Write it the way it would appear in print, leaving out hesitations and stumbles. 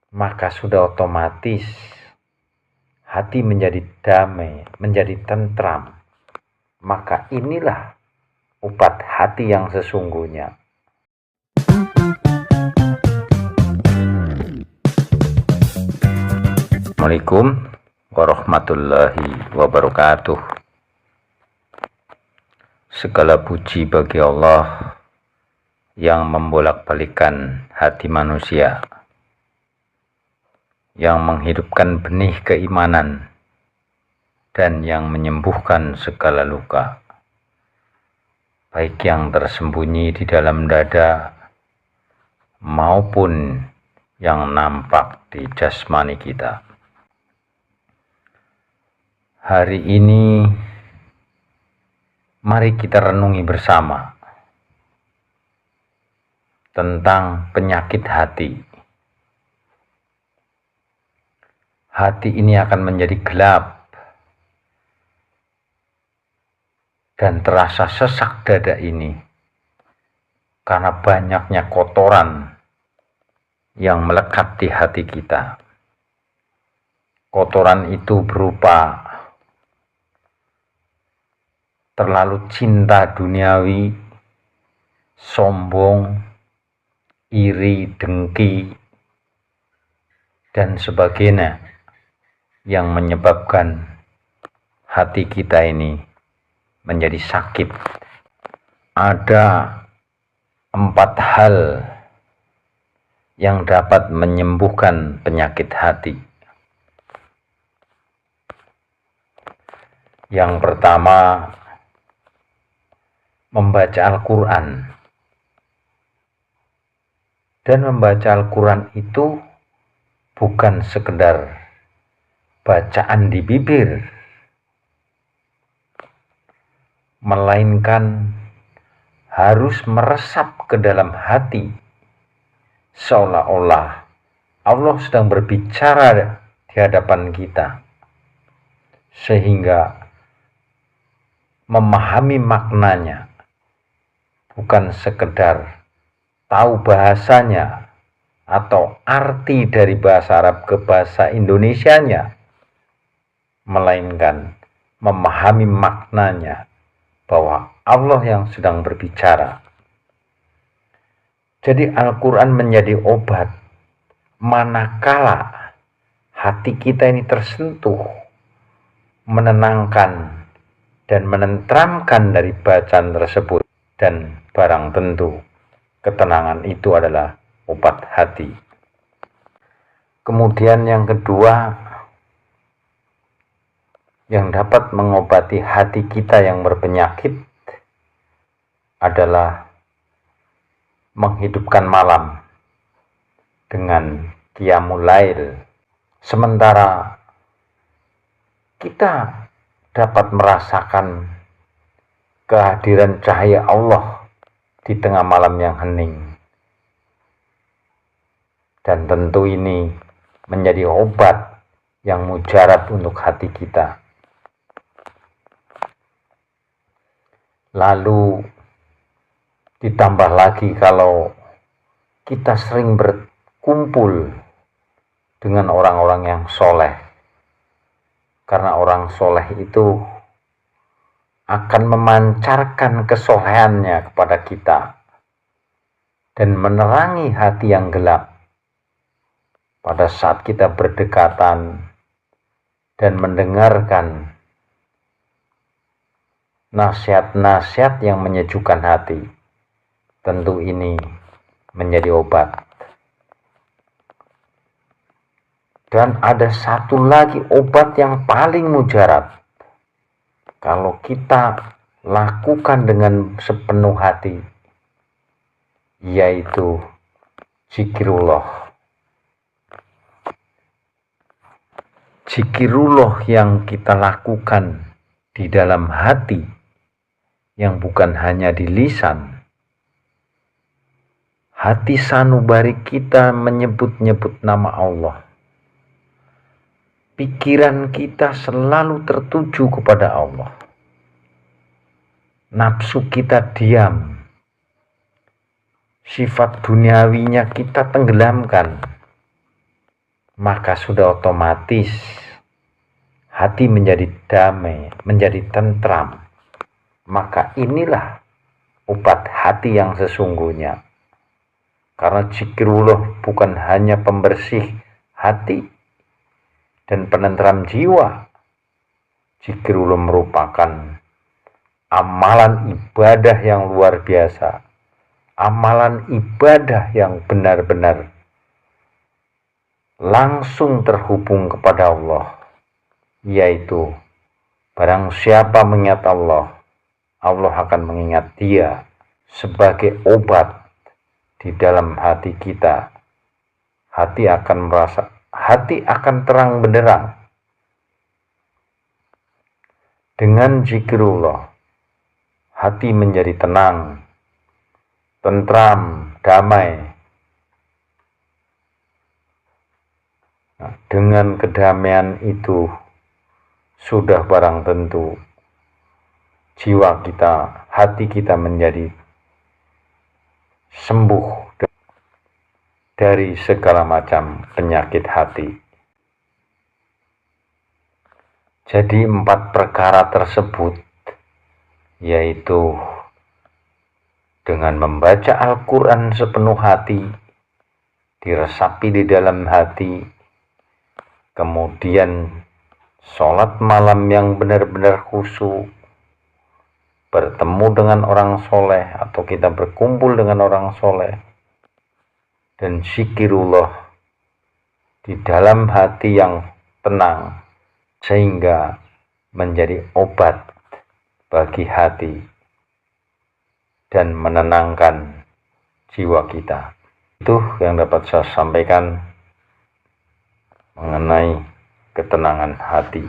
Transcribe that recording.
maka sudah otomatis hati menjadi damai, menjadi tentram. Maka inilah obat hati yang sesungguhnya. Assalamualaikum warahmatullahi wabarakatuh. Segala puji bagi Allah yang membolak-balikan hati manusia, yang menghidupkan benih keimanan, dan yang menyembuhkan segala luka, baik yang tersembunyi di dalam dada maupun yang nampak di jasmani kita. Hari ini mari kita renungi bersama tentang penyakit hati. Hati ini akan menjadi gelap dan terasa sesak dada ini karena banyaknya kotoran yang melekat di hati kita. Kotoran itu berupa terlalu cinta duniawi, sombong, iri, dengki, dan sebagainya yang menyebabkan hati kita ini menjadi sakit. Ada 4 hal yang dapat menyembuhkan penyakit hati. Yang pertama, membaca Al-Quran. Dan membaca Al-Quran itu bukan sekedar bacaan di bibir, melainkan harus meresap ke dalam hati, seolah-olah Allah sedang berbicara di hadapan kita, sehingga memahami maknanya, bukan sekedar tahu bahasanya atau arti dari bahasa Arab ke bahasa Indonesianya, melainkan memahami maknanya bahwa Allah yang sedang berbicara. Jadi Al-Quran menjadi obat manakala hati kita ini tersentuh, menenangkan dan menenteramkan dari bacaan tersebut. Dan barang tentu ketenangan itu adalah obat hati. Kemudian yang kedua, yang dapat mengobati hati kita yang berpenyakit adalah menghidupkan malam dengan qiyamul lail. Sementara kita dapat merasakan kehadiran cahaya Allah di tengah malam yang hening. Dan tentu ini menjadi obat yang mujarab untuk hati kita. Lalu ditambah lagi kalau kita sering berkumpul dengan orang-orang yang soleh. Karena orang soleh itu akan memancarkan kesolehannya kepada kita dan menerangi hati yang gelap pada saat kita berdekatan dan mendengarkan nasihat-nasihat yang menyejukkan hati. Tentu ini menjadi obat. Dan ada satu lagi obat yang paling mujarab, kalau kita lakukan dengan sepenuh hati, yaitu zikirullah. Zikirullah yang kita lakukan di dalam hati, yang bukan hanya di lisan. Hati sanubari kita menyebut-nyebut nama Allah. Pikiran kita selalu tertuju kepada Allah. Nafsu kita diam. Sifat duniawinya kita tenggelamkan. maka sudah otomatis hati menjadi damai, menjadi tentram. Maka inilah obat hati yang sesungguhnya. Karena zikrullah bukan hanya pembersih hati dan penentram jiwa. Zikrullah merupakan amalan ibadah yang luar biasa. Amalan ibadah yang benar-benar langsung terhubung kepada Allah. Yaitu barang siapa mengingat Allah, Allah akan mengingat dia sebagai obat di dalam hati kita. Hati akan terang benderang. Dengan zikrullah, hati menjadi tenang, tentram, damai. Nah, dengan kedamaian itu sudah barang tentu jiwa kita, hati kita menjadi sembuh dari segala macam penyakit hati. Jadi 4 perkara tersebut, yaitu dengan membaca Al-Quran sepenuh hati, diresapi di dalam hati, kemudian sholat malam yang benar-benar khusyuk, bertemu dengan orang soleh atau kita berkumpul dengan orang soleh, dan zikirullah di dalam hati yang tenang, sehingga menjadi obat bagi hati dan menenangkan jiwa kita. Itu yang dapat saya sampaikan mengenai ketenangan hati.